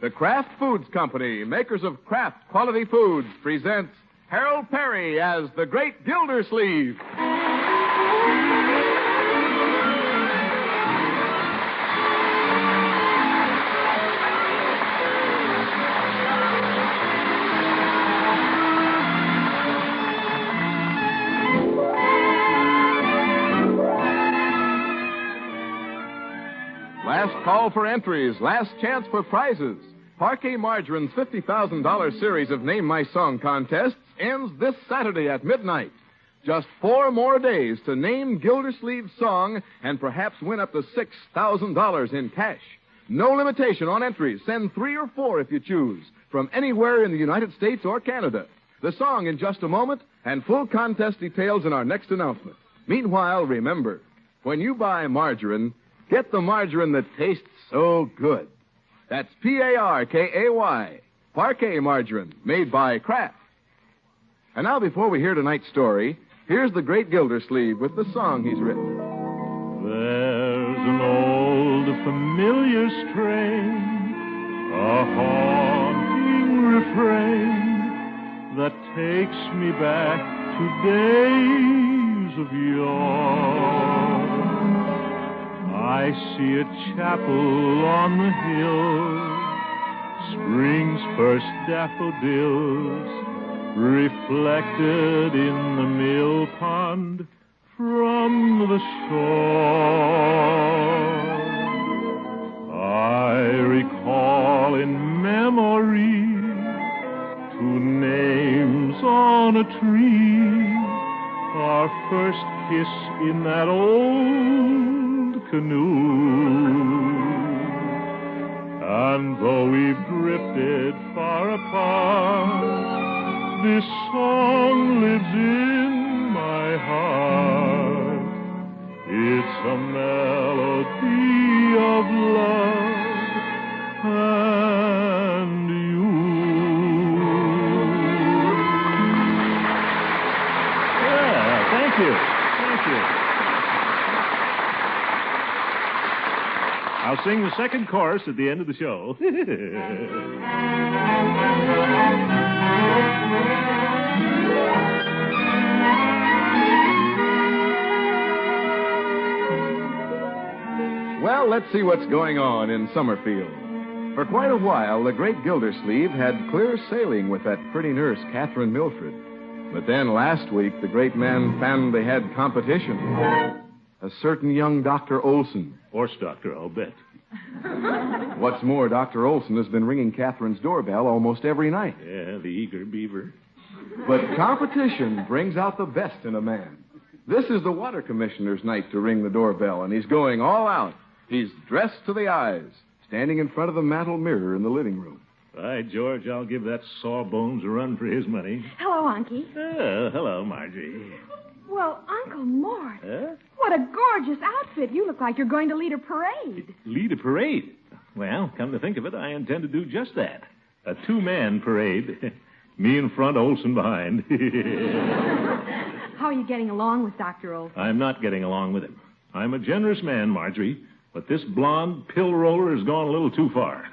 The Kraft Foods Company, makers of Kraft Quality Foods, presents Harold Perry as the Great Gildersleeve. Last call for entries, last chance for prizes. Parquet Margarine's $50,000 series of Name My Song contests ends this Saturday at midnight. Just 4 more days to name Gildersleeve's song and perhaps win up to $6,000 in cash. No limitation on entries. Send 3 or 4 if you choose, from anywhere in the United States or Canada. The song in just a moment, and full contest details in our next announcement. Meanwhile, remember, when you buy margarine, get the margarine that tastes so good. That's Parkay, Parquet Margarine, made by Kraft. And now, before we hear tonight's story, here's the Great Gildersleeve with the song he's written. There's an old familiar strain, a haunting refrain that takes me back to days of yore. I see a chapel on the hill, spring's first daffodils reflected in the mill pond from the shore. I recall in memory 2 names on a tree, our first kiss in that old canoe. And though we've drifted far apart, this song lives in my heart. It's a melody of love and you. Yeah, thank you. Thank you. I'll sing the second chorus at the end of the show. Well, let's see what's going on in Summerfield. For quite a while, the Great Gildersleeve had clear sailing with that pretty nurse, Catherine Milford. But then last week, the great man found they had competition. A certain young Dr. Olson. Horse doctor, I'll bet. What's more, Dr. Olson has been ringing Catherine's doorbell almost every night. Yeah, the eager beaver. But competition brings out the best in a man. This is the water commissioner's night to ring the doorbell, and he's going all out. He's dressed to the eyes, standing in front of the mantel mirror in the living room. By George, I'll give that sawbones a run for his money. Hello, Unky. Hello, Marjorie. Well, Uncle Mort, Huh? what a gorgeous outfit. You look like you're going to lead a parade. Lead a parade? Well, come to think of it, I intend to do just that. A 2-man parade. Me in front, Olson behind. How are you getting along with Dr. Olson? I'm not getting along with him. I'm a generous man, Marjorie, but this blonde pill roller has gone a little too far.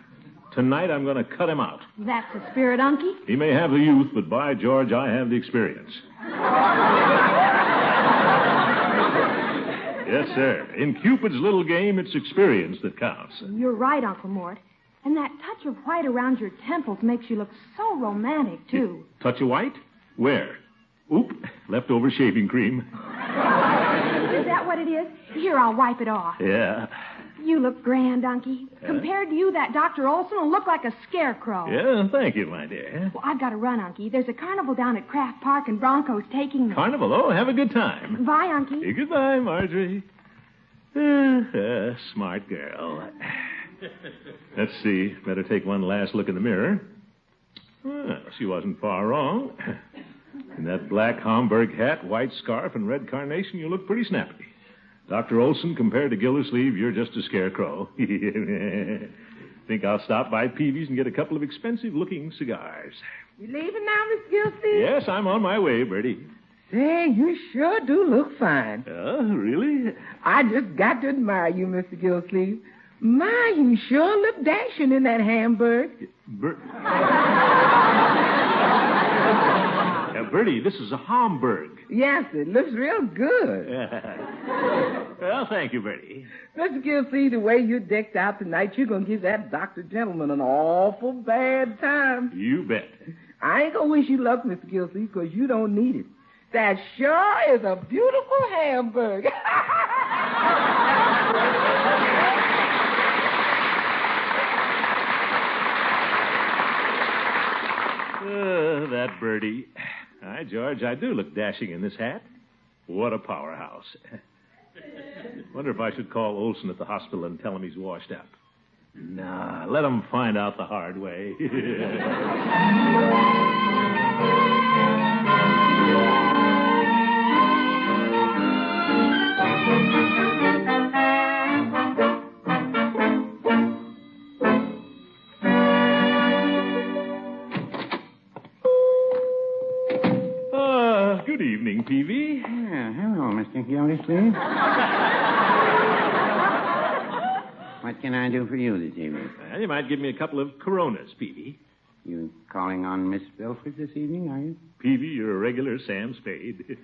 Tonight I'm going to cut him out. That's the spirit, Unky. He may have the youth, but by George, I have the experience. Yes, sir. In Cupid's little game, it's experience that counts. You're right, Uncle Mort. And that touch of white around your temples makes you look so romantic, too. Touch of white? Where? Oop, leftover shaving cream. Is that what it is? Here, I'll wipe it off. Yeah. You look grand, Unky. Compared to you, that Dr. Olson will look like a scarecrow. Yeah, thank you, my dear. Well, I've got to run, Unky. There's a carnival down at Kraft Park, and Bronco's taking me. Carnival? Oh, have a good time. Bye, Unky. Hey, goodbye, Marjorie. Smart girl. Let's see. Better take one last look in the mirror. Well, she wasn't far wrong. In that black Homburg hat, white scarf, and red carnation, you look pretty snappy. Dr. Olson, compared to Gildersleeve, you're just a scarecrow. Think I'll stop by Peavy's and get a couple of expensive-looking cigars. You leaving now, Miss Gildersleeve? Yes, I'm on my way, Bertie. Say, you sure do look fine. Oh, really? I just got to admire you, Mr. Gildersleeve. My, you sure look dashing in that Hamburg. Bertie, this is a Hamburg. Yes, it looks real good. Well, thank you, Bertie. Mr. Gilsey, the way you're decked out tonight, you're going to give that doctor gentleman an awful bad time. You bet. I ain't going to wish you luck, Mr. Gilsey, because you don't need it. That sure is a beautiful Hamburg. That Bertie. Hi, George, I do look dashing in this hat. What a powerhouse. Wonder if I should call Olson at the hospital and tell him he's washed up. Nah, let him find out the hard way. Good evening, Peavy. Yeah, hello, Mr. Gildersleeve. What can I do for you this evening? Well, you might give me a couple of Coronas, Peavy. You calling on Miss Belford this evening, are you? Peavy, you're a regular Sam Spade.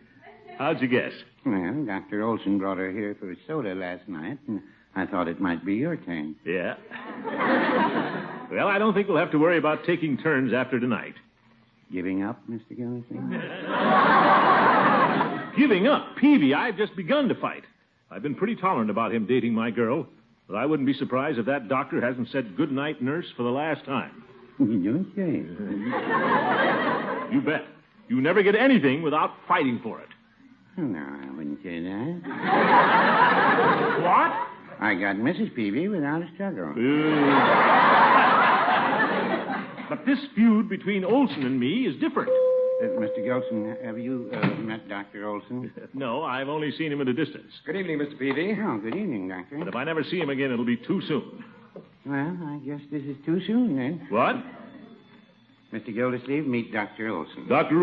How'd you guess? Well, Dr. Olson brought her here for a soda last night, and I thought it might be your turn. Yeah. Well, I don't think we'll have to worry about taking turns after tonight. Giving up, Mr. Gildersleeve? Giving up? Peavy, I've just begun to fight. I've been pretty tolerant about him dating my girl, but I wouldn't be surprised if that doctor hasn't said good night, nurse, for the last time. You say. You bet. You never get anything without fighting for it. No, I wouldn't say that. What? I got Mrs. Peavy without a struggle. But this feud between Olson and me is different. Mr. Gilson, have you met Dr. Olson? No, I've only seen him at a distance. Good evening, Mr. Peavy. Oh, good evening, Doctor. But if I never see him again, it'll be too soon. Well, I guess this is too soon, then. What? Mr. Gildersleeve, meet Dr. Olson. Dr.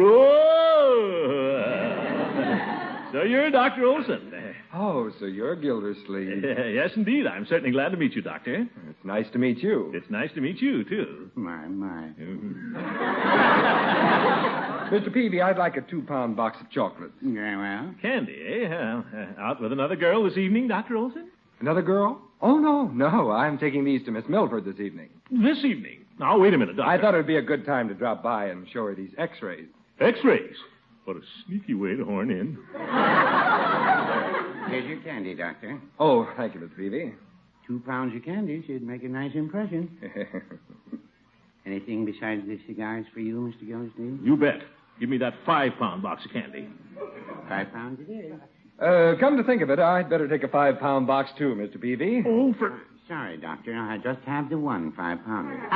So you're Dr. Olson. Oh, so you're Gildersleeve. Yes, indeed. I'm certainly glad to meet you, Doctor. It's nice to meet you. It's nice to meet you, too. My. Mr. Peavy, I'd like a 2-pound box of chocolates. Very well. Candy, eh? Out with another girl this evening, Dr. Olson? Another girl? Oh, no. I'm taking these to Miss Milford this evening. This evening? Now, wait a minute, Doctor. I thought it would be a good time to drop by and show her these x-rays. X-rays? What a sneaky way to horn in. Here's your candy, Doctor. Oh, thank you, Miss Peavy. 2 pounds of candy should make a nice impression. Anything besides the cigars for you, Mr. Gildersleeve? You bet. Give me that 5-pound box of candy. 5 pounds it is. Come to think of it, I'd better take a 5-pound box, too, Mr. Peavy. Oh, for... Sorry, Doctor. I just have the one 5-pounder.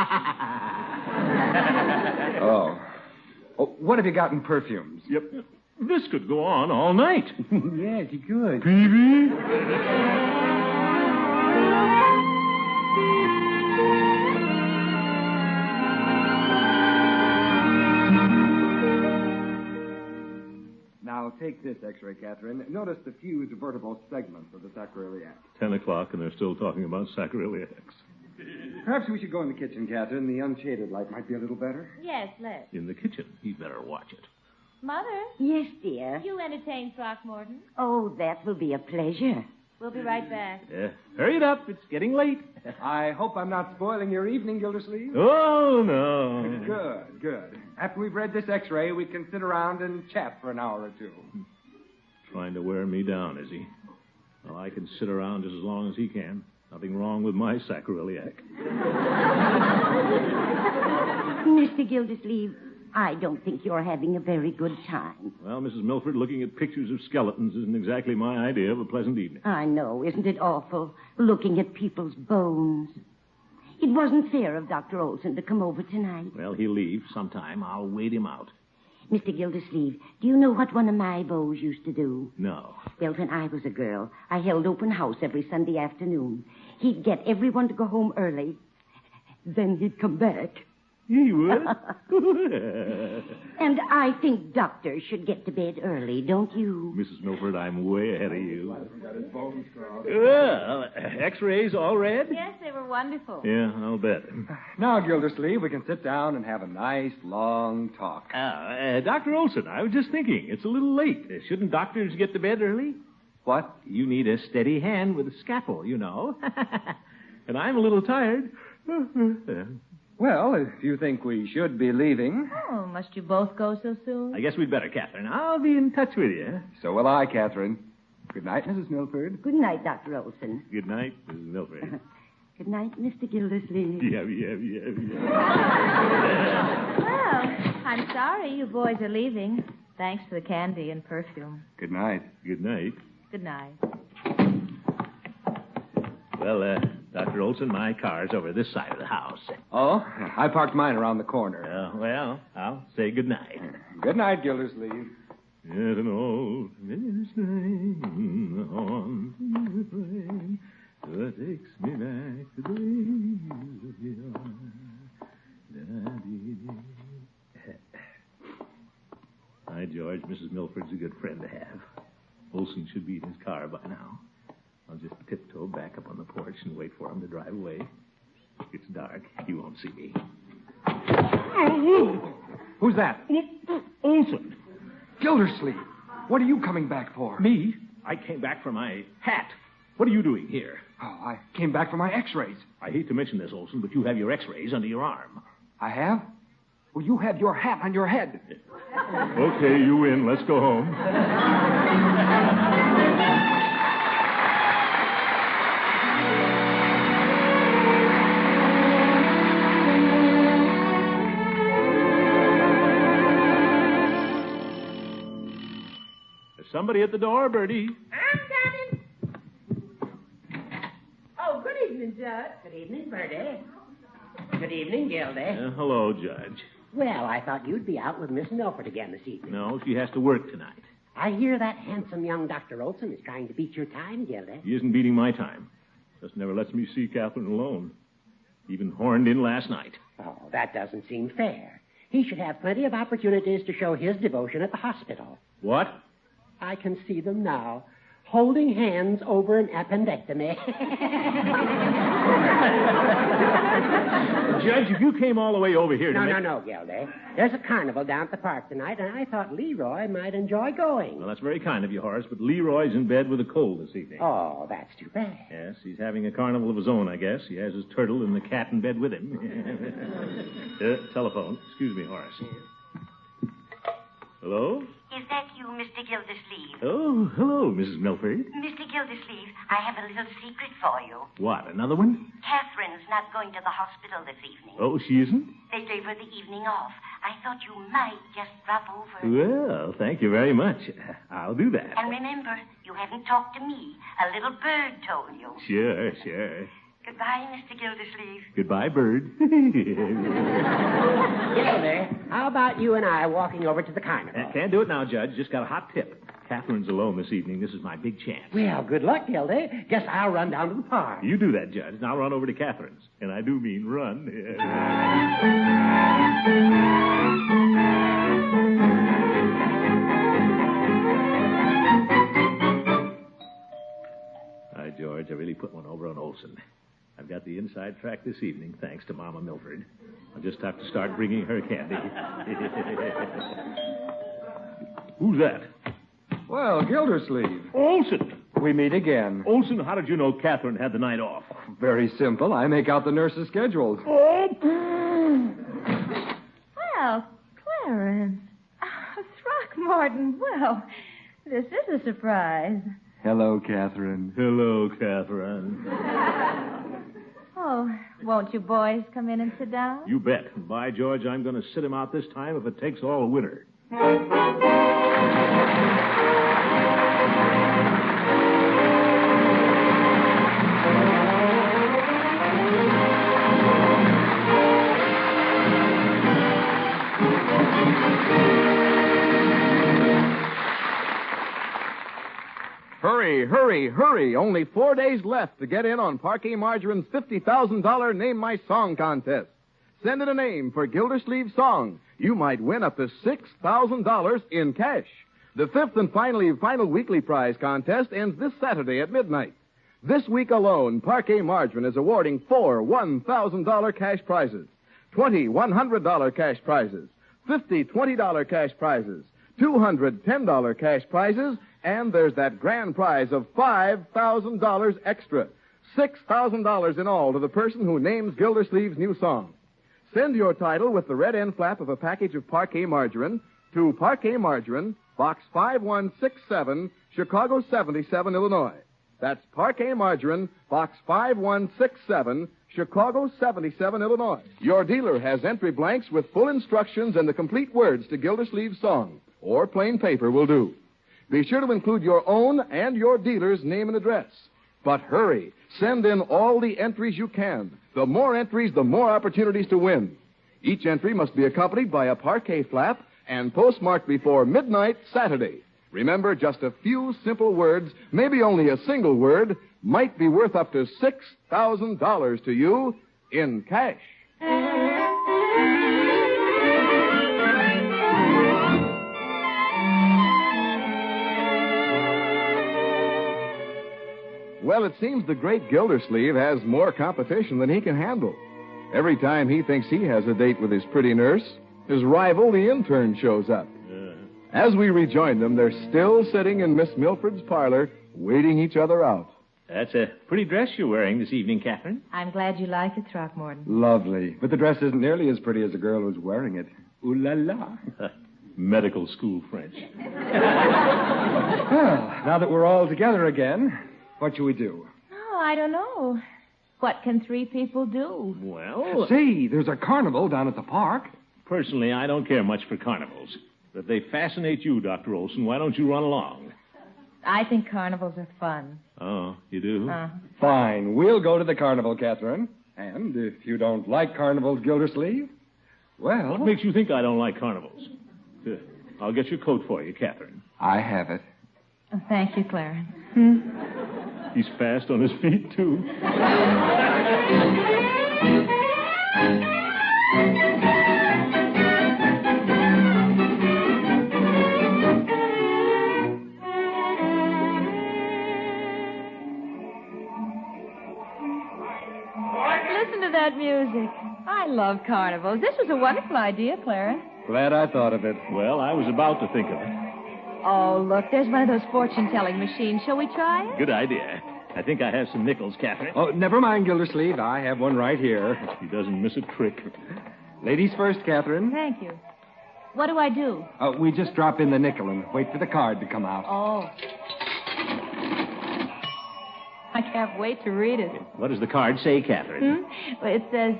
Oh, what have you got in perfumes? Yep. This could go on all night. Yes, it could. Peavy? Now, take this x-ray, Catherine. Notice the fused vertebral segments of the sacroiliac. 10 o'clock, and they're still talking about sacroiliacs. Perhaps we should go in the kitchen, Catherine. The unshaded light might be a little better. Yes, let's. In the kitchen. He'd better watch it. Mother, Yes, dear. you entertain Throckmorton. Oh, that will be a pleasure. We'll be right back. Hurry it up. It's getting late. I hope I'm not spoiling your evening, Gildersleeve. Oh, no. Good. After we've read this x-ray, we can sit around and chat for an hour or two. Trying to wear me down, is he? Well, I can sit around just as long as he can. Nothing wrong with my sacroiliac. Mr. Gildersleeve, I don't think you're having a very good time. Well, Mrs. Milford, looking at pictures of skeletons isn't exactly my idea of a pleasant evening. I know, isn't it awful, looking at people's bones? It wasn't fair of Dr. Olson to come over tonight. Well, he'll leave sometime. I'll wait him out. Mr. Gildersleeve, do you know what one of my beaux used to do? No. Well, when I was a girl, I held open house every Sunday afternoon. He'd get everyone to go home early. Then he'd come back. He would. And I think doctors should get to bed early, don't you? Mrs. Milford, I'm way ahead of you. Well, X-rays all read? Yes, they were wonderful. Yeah, I'll bet. Now, Gildersleeve, we can sit down and have a nice, long talk. Dr. Olson, I was just thinking, it's a little late. Shouldn't doctors get to bed early? What? You need a steady hand with a scalpel, you know. And I'm a little tired. Well, if you think we should be leaving. Oh, must you both go so soon? I guess we'd better, Catherine. I'll be in touch with you. So will I, Catherine. Good night, Mrs. Milford. Good night, Dr. Olson. Good night, Mrs. Milford. Good night, Mr. Gildersleeve. Yeah. Well, I'm sorry you boys are leaving. Thanks for the candy and perfume. Good night. Good night. Good night. Well, Dr. Olson, my car's over this side of the house. Oh, I parked mine around the corner. Well, I'll say good night. Good night, Gildersleeve. Yet an old mistletoe on the train that takes me back to the days of yore. Hi, George. Mrs. Milford's a good friend to have. Olson should be in his car by now. I'll just tiptoe back up on the porch and wait for him to drive away. It's dark. He won't see me. Who's that? Olson. Gildersleeve. What are you coming back for? Me? I came back for my hat. What are you doing here? Oh, I came back for my x-rays. I hate to mention this, Olson, but you have your x-rays under your arm. I have? Well, you have your hat on your head. Okay, you win. Let's go home. There's somebody at the door, Bertie. I'm coming. Oh, good evening, Judge. Good evening, Bertie. Good evening, Gildy. Hello, Judge. Well, I thought you'd be out with Miss Milford again this evening. No, she has to work tonight. I hear that handsome young Dr. Olson is trying to beat your time, Gildy. He isn't beating my time. Just never lets me see Catherine alone. Even horned in last night. Oh, that doesn't seem fair. He should have plenty of opportunities to show his devotion at the hospital. What? I can see them now, holding hands over an appendectomy. Judge, if you came all the way over here to No, Gildy. There's a carnival down at the park tonight, and I thought Leroy might enjoy going. Well, that's very kind of you, Horace, but Leroy's in bed with a cold this evening. Oh, that's too bad. Yes, he's having a carnival of his own, I guess. He has his turtle and the cat in bed with him. Telephone. Excuse me, Horace. Hello? Is that you, Mr. Gildersleeve? Oh, hello, Mrs. Milford. Mr. Gildersleeve, I have a little secret for you. What, another one? Catherine's not going to the hospital this evening. Oh, she isn't? They gave her the evening off. I thought you might just drop over. Well, thank you very much. I'll do that. And remember, you haven't talked to me. A little bird told you. Sure. Goodbye, Mr. Gildersleeve. Goodbye, bird. Gildy, how about you and I walking over to the carnival? Can't do it now, Judge. Just got a hot tip. Catherine's alone this evening. This is my big chance. Well, good luck, Gildy. Guess I'll run down to the park. You do that, Judge, and I'll run over to Catherine's. And I do mean run. Hi, George. I really put one over on Olson. I've got the inside track this evening, thanks to Mama Milford. I'll just have to start bringing her candy. Who's that? Well, Gildersleeve. Olson! We meet again. Olson, how did you know Catherine had the night off? Very simple. I make out the nurse's schedules. Well, Clarence. Throckmorton, well, this is a surprise. Hello, Catherine. Hello, Catherine. Oh, won't you boys come in and sit down? You bet. And by George, I'm going to sit him out this time if it takes all winter. Hurry. Only 4 days left to get in on Parkay Margarine's $50,000 Name My Song contest. Send in a name for Gildersleeve's song. You might win up to $6,000 in cash. The fifth and final weekly prize contest ends this Saturday at midnight. This week alone, Parquet Margarine is awarding 4 $1,000 cash prizes, 20 $100 cash prizes, 50 $20 cash prizes, 200 $10 cash prizes, and there's that grand prize of $5,000 extra. $6,000 in all to the person who names Gildersleeve's new song. Send your title with the red end flap of a package of Parquet Margarine to Parquet Margarine, Box 5167, Chicago 77, Illinois. That's Parquet Margarine, Box 5167, Chicago 77, Illinois. Your dealer has entry blanks with full instructions and the complete words to Gildersleeve's song, or plain paper will do. Be sure to include your own and your dealer's name and address. But hurry, send in all the entries you can. The more entries, the more opportunities to win. Each entry must be accompanied by a Parquet flap and postmarked before midnight Saturday. Remember, just a few simple words, maybe only a single word, might be worth up to $6,000 to you in cash. Well, it seems the great Gildersleeve has more competition than he can handle. Every time he thinks he has a date with his pretty nurse, his rival, the intern, shows up. As we rejoin them, they're still sitting in Miss Milford's parlor, waiting each other out. That's a pretty dress you're wearing this evening, Catherine. I'm glad you like it, Throckmorton. Lovely. But the dress isn't nearly as pretty as the girl who's wearing it. Ooh la la. Medical school French. Well, now that we're all together again, what shall we do? Oh, I don't know. What can 3 people do? Well, Say, there's a carnival down at the park. personally, I don't care much for carnivals. But if they fascinate you, Dr. Olson, why don't you run along? I think carnivals are fun. Oh, you do? Fine. We'll go to the carnival, Catherine. And if you don't like carnivals, Gildersleeve, well... What makes you think I don't like carnivals? I'll get your coat for you, Catherine. I have it. Oh, thank you, Clarence. He's fast on his feet, too. Listen to that music. I love carnivals. This was a wonderful idea, Clarence. Glad I thought of it. Well, I was about to think of it. Oh, look, there's one of those fortune-telling machines. Shall we try it? Good idea. I think I have some nickels, Catherine. Oh, never mind, Gildersleeve. I have one right here. He doesn't miss a trick. Ladies first, Catherine. Thank you. What do I do? We just drop in the nickel and wait for the card to come out. Oh. I can't wait to read it. What does the card say, Catherine? Well, it says,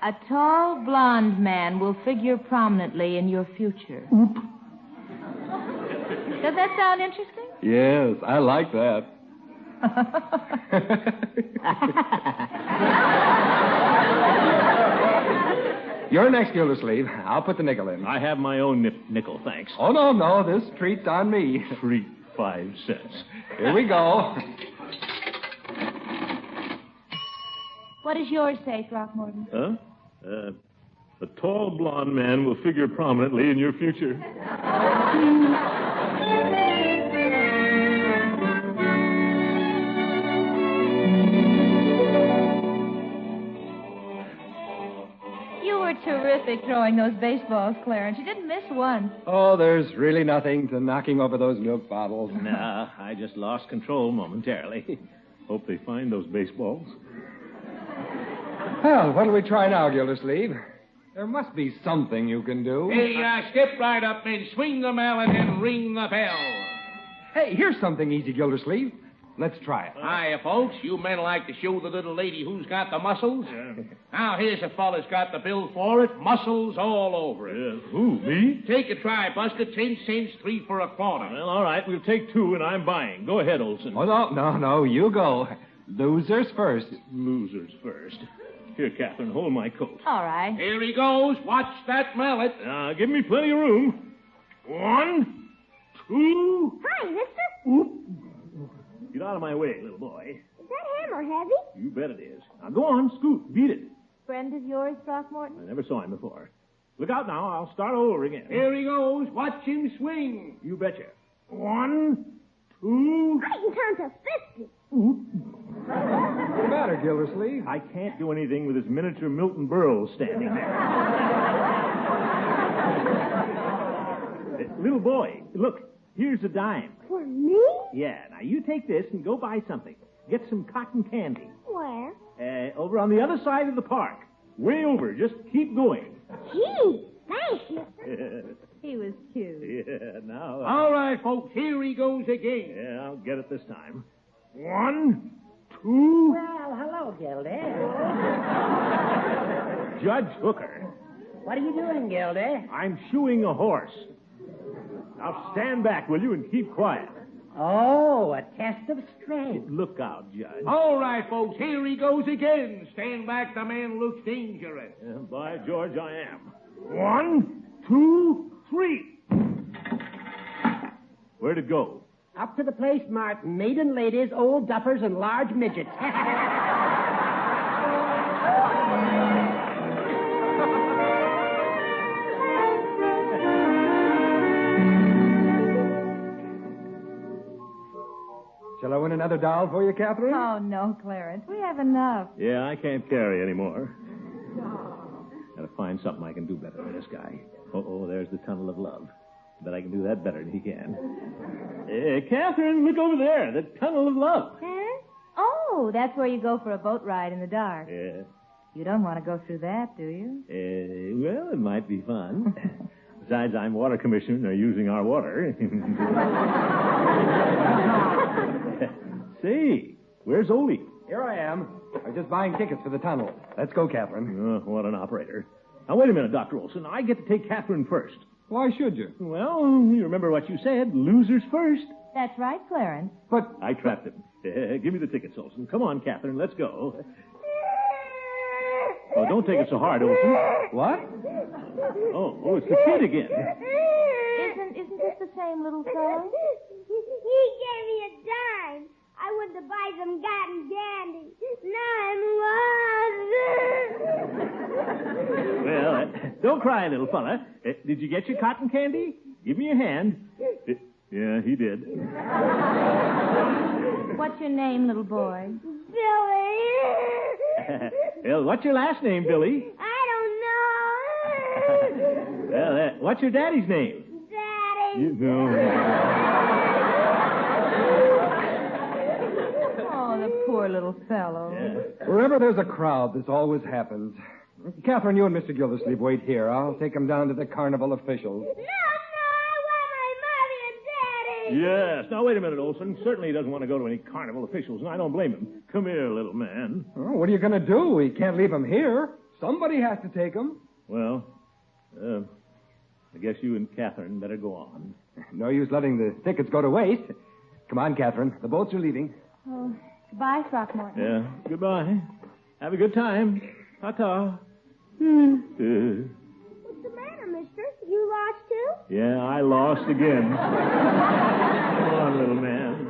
a tall blonde man will figure prominently in your future. Oop. Does that sound interesting? Yes, I like that. You're next, Gildersleeve. I'll put the nickel in. I have my own nickel, thanks. Oh, no. This treat's on me. Treat 5 cents. Here we go. What does yours say, Throckmorton? Huh? A tall blonde man will figure prominently in your future. You were terrific throwing those baseballs, Clarence. You didn't miss one. Oh, there's really nothing to knocking over those milk bottles. Nah, I just lost control momentarily. Hope they find those baseballs. Well, what'll we try now, Gildersleeve? There must be something you can do. Hey, step right up and swing the mallet and ring the bell. Hey, here's something easy, Gildersleeve. Let's try it. Hiya, folks. You men like to show the little lady who's got the muscles? Now, here's a fella's got the bill for it. Muscles all over it. Who, me? Take a try, Buster. 10 cents, 3 for a quarter. Well, all right. We'll take 2, and I'm buying. Go ahead, Olson. Oh, no. You go. Losers first. Losers first. Here, Catherine, hold my coat. All right. Here he goes. Watch that mallet. Give me plenty of room. 1, 2. Hi, mister. Oop. Get out of my way, little boy. Is that hammer heavy? You bet it is. Now, go on, scoot. Beat it. friend of yours, Throckmorton? I never saw him before. Look out now. I'll start over again. Here he goes. Watch him swing. You betcha. 1, 2... I can count to 50. What's the matter, Gildersleeve? I can't do anything with this miniature Milton Berle standing there. Little boy, look. Here's a dime. For me? Yeah, now you take this and go buy something. Get some cotton candy. Where? Over on the other side of the park. Way over. Just keep going. Gee, thanks, mister. He was cute. Yeah, now... All right, folks, here he goes again. Yeah, I'll get it this time. 1, 2... Well, hello, Gildy. Judge Hooker. What are you doing, Gildy? I'm shoeing a horse. Now stand back, will you, and keep quiet. Oh, a test of strength. Look out, Judge. All right, folks, here he goes again. Stand back, the man looks dangerous. By George, I am. 1, 2, 3. Where'd it go? Up to the place marked maiden ladies, old duffers, and large midgets. Shall I win another doll for you, Catherine? Oh, no, Clarence. We have enough. Yeah, I can't carry anymore. Gotta find something I can do better than this guy. Oh, there's the tunnel of love. Bet I can do that better than he can. Hey, Catherine, look over there. The tunnel of love. Huh? Oh, that's where you go for a boat ride in the dark. Yeah. You don't want to go through that, do you? Well, it might be fun. Besides, I'm water commissioner and they're using our water. Say, where's Ole? Here I am. I'm just buying tickets for the tunnel. Let's go, Catherine. Oh, what an operator. Now, wait a minute, Dr. Olson. I get to take Catherine first. Why should you? Well, you remember what you said. Losers first. That's right, Clarence. But... I trapped him. Give me the tickets, Olson. Come on, Catherine. Let's go. Oh, don't take it so hard, Olson. What? Oh, it's the kid again. Isn't this the same little fellow? He gave me a dime. I went to buy some cotton candy. Now I'm lost. Well, don't cry, little fella. Did you get your cotton candy? Give me your hand. Yeah, he did. What's your name, little boy? Billy. Well, what's your last name, Billy? I don't know. Well, what's your daddy's name? Daddy. Oh, the poor little fellow. Yeah. Wherever there's a crowd, this always happens. Catherine, you and Mr. Gildersleeve wait here. I'll take him down to the Carnival officials. No, I want my mommy and daddy. Yes. Now, wait a minute, Olson. Certainly he doesn't want to go to any carnival officials, and I don't blame him. Come here, little man. Oh, what are you going to do? We can't leave him here. Somebody has to take him. Well, I guess you and Catherine better go on. No use letting the tickets go to waste. Come on, Catherine. The boats are leaving. Oh, goodbye, Throckmorton. Yeah. Goodbye. Have a good time. Ta-ta. What's the matter, mister? You lost too? Yeah, I lost again. Come on, little man.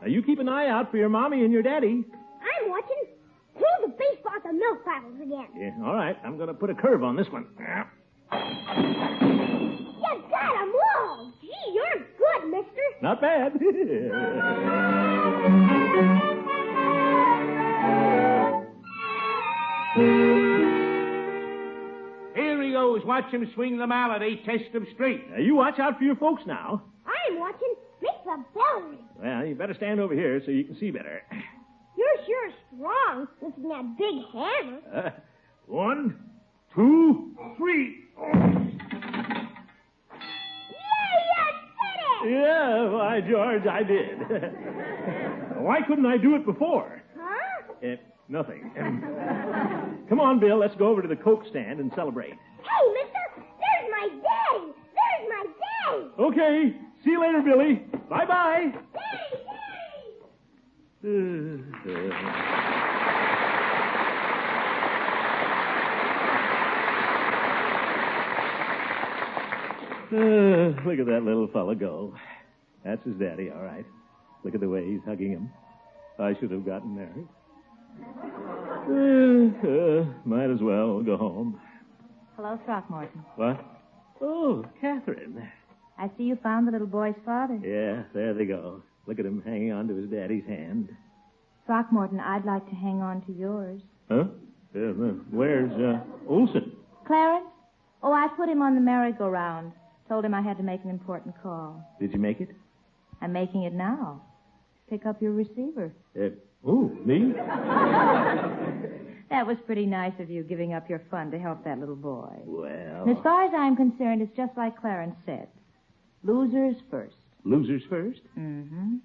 Now, you keep an eye out for your mommy and your daddy. I'm watching. Pull the baseball at the milk bottles again. Yeah, all right. I'm going to put a curve on this one. You got 'em all. Gee, you're good, mister. Not bad. Here he goes. Watch him swing the mallet. A test him straight. Now, you watch out for your folks now. I'm watching. Make the bell ring. Well, you better stand over here so you can see better. You're sure strong, lifting that big hammer. 1, 2, 3. Yeah, why, George, I did. Why couldn't I do it before? Huh? Nothing. Come on, Bill, let's go over to the Coke stand and celebrate. Hey, mister, there's my daddy. There's my daddy. Okay, see you later, Billy. Bye-bye. Daddy. Look at that little fella go. That's his daddy, all right. Look at the way he's hugging him. I should have gotten married. Might as well go home. Hello, Throckmorton. What? Oh, Catherine. I see you found the little boy's father. Yeah, there they go. Look at him hanging on to his daddy's hand. Throckmorton, I'd like to hang on to yours. Huh? Where's Olson? Clarence? Oh, I put him on the merry-go-round. Told him I had to make an important call. Did you make it? I'm making it now. Pick up your receiver. Me? That was pretty nice of you, giving up your fun to help that little boy. Well... And as far as I'm concerned, it's just like Clarence said. Losers first. Losers first? Mm-hmm.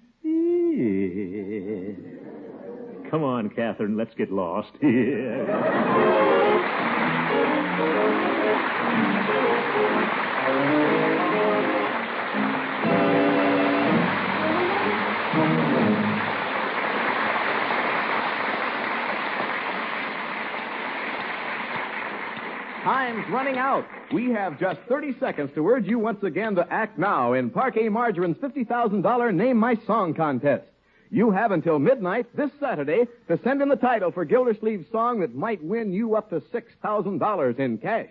Come on, Catherine, let's get lost. Time's running out. We have just 30 seconds to urge you once again to act now in Parquet Margarine's $50,000 Name My Song contest. You have until midnight this Saturday to send in the title for Gildersleeve's song that might win you up to $6,000 in cash.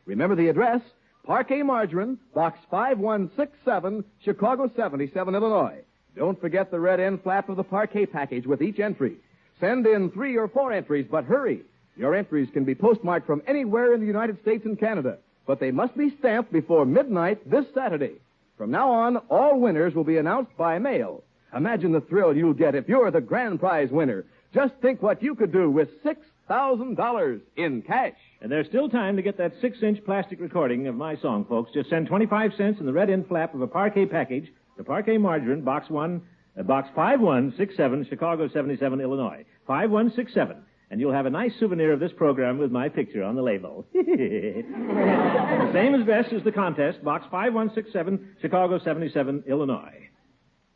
Remember the address, Parquet Margarine, Box 5167, Chicago 77, Illinois. Don't forget the red end flap of the Parquet package with each entry. Send in 3 or 4 entries, but hurry. Your entries can be postmarked from anywhere in the United States and Canada, but they must be stamped before midnight this Saturday. From now on, all winners will be announced by mail. Imagine the thrill you'll get if you're the grand prize winner. Just think what you could do with $6,000 in cash. And there's still time to get that 6-inch plastic recording of my song, folks. Just send 25 cents in the red end flap of a Parquet package to Parquet Margarine, Box 5167, Chicago 77, Illinois. 5167. And you'll have a nice souvenir of this program with my picture on the label. The same address as the contest, Box 5167, Chicago 77, Illinois.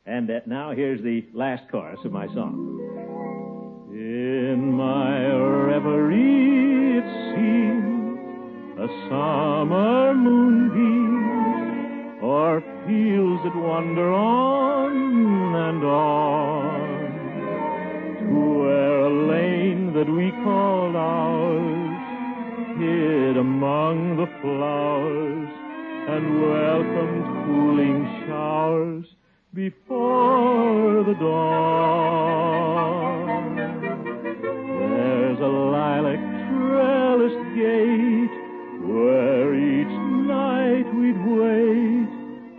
And now here's the last chorus of my song. In my reverie it seems a summer moonbeam o'er fields that wander on and on to where a lane that we called ours hid among the flowers and welcomed cooling showers before the dawn. There's a lilac trellised gate where each night we'd wait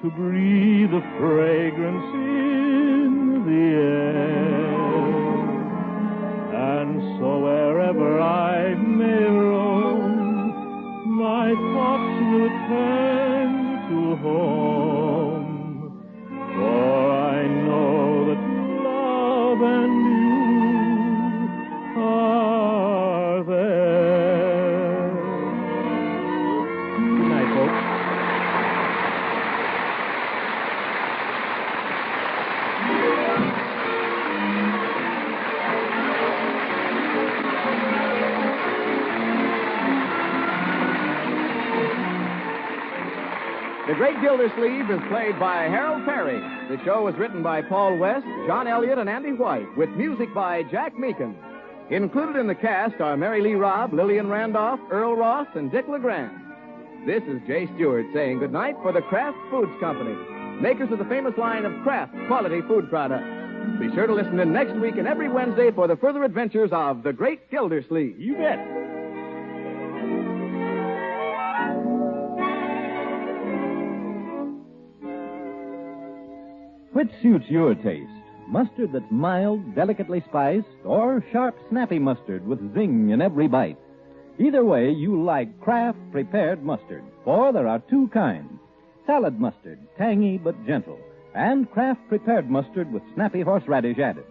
to breathe the fragrance in the air. And so wherever I may roam, my thoughts will turn to home. For I know that love and you are there. Good night, folks. The Great Gildersleeve is played by Harold Perry. The show was written by Paul West, John Elliott, and Andy White, with music by Jack Meakin. Included in the cast are Mary Lee Robb, Lillian Randolph, Earl Ross, and Dick LeGrand. This is Jay Stewart saying goodnight for the Kraft Foods Company, makers of the famous line of Kraft quality food products. Be sure to listen in next week and every Wednesday for the further adventures of the Great Gildersleeve. You bet. Which suits your taste? Mustard that's mild, delicately spiced, or sharp, snappy mustard with zing in every bite? Either way, you like Kraft prepared mustard, for there are 2 kinds. Salad mustard, tangy but gentle, and Kraft prepared mustard with snappy horseradish added.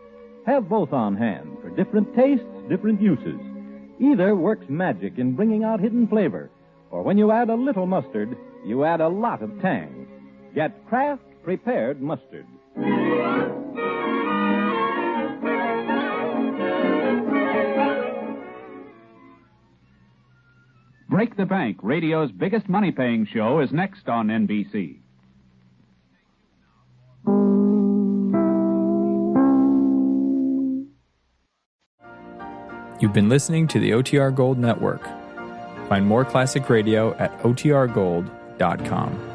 Have both on hand for different tastes, different uses. Either works magic in bringing out hidden flavor, or when you add a little mustard, you add a lot of tang. Get Kraft prepared mustard. Break the Bank, radio's biggest money-paying show, is next on NBC. You've been listening to the OTR Gold Network. Find more classic radio at otrgold.com.